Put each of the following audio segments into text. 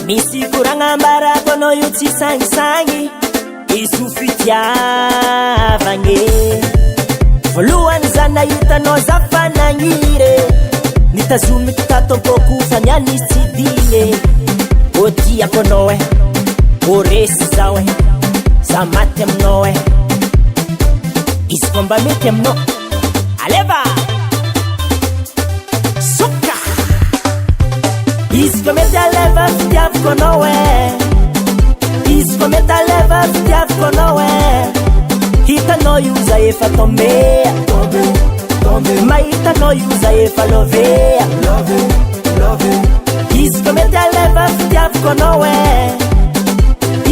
Misy koragna ambarako anao io tsy sangisangy izy ho fitiavagny voalohany za nahitanao za fa nagniry nitazomiko tatompoko fa nianisy tsy digny ô tiako anao ô resy zao za maty aminao izy ko mba mety aminao aleva izy ko mety aleva fitiavako anao izy ko mety aleva fitiavako anao hitanao io za efa tombea mahitanao io za efa lovea izy ko mety aleva fitiavako anao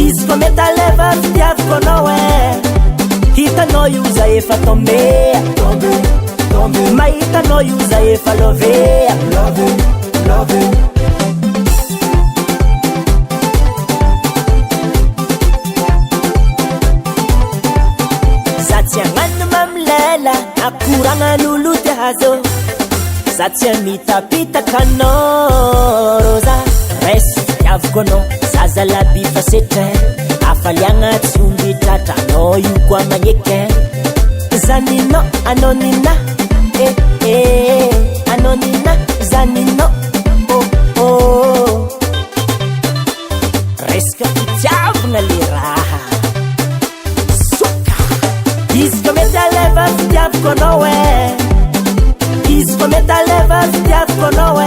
izy ko mety aleva fitiavako anao hitanao io za efa tombea mahitanao io za efa lovea akuranga lulu te hazo Zatia mitapita kano rosa Resu yavkono Zaza la bifa sete Afalianga tsumbi tata No yukwa manyeke Zanino anonina Anonina zanino Oh oh Reska kutiav nga liraha Isko metaleva fitiavko nowe Isko metaleva fitiavko nowe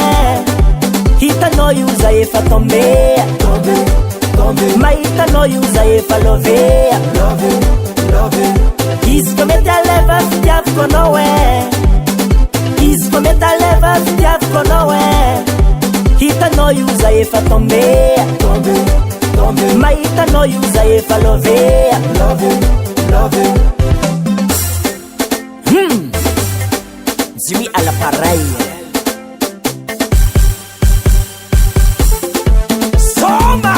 Hita no yuza efa tombea Maita no yuza efa lovea Isko metaleva fitiavko nowe Isko metaleva fitiavko nowe Hita no yuza efa tombea Maita no yuza efa lovea Jimmy a la pareille Soma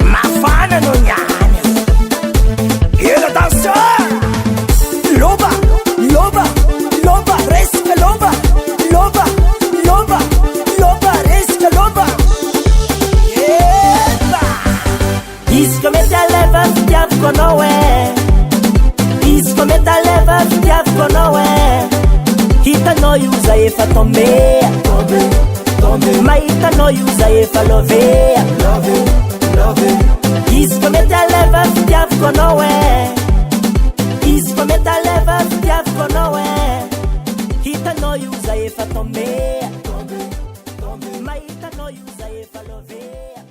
Mafana no nyane Et le danseur Loba, loba, loba, resca loba Loba, loba, loba, resca loba Isko metaleva fitiavko nowe Isko metaleva fitiavko nowe Hita no yuza efa tombea Maita no yuza efa lovea Isko metaleva fitiavko nowe Isko metaleva fitiavko nowe Hita no yuza efa tombea Maita no yuza efa lovea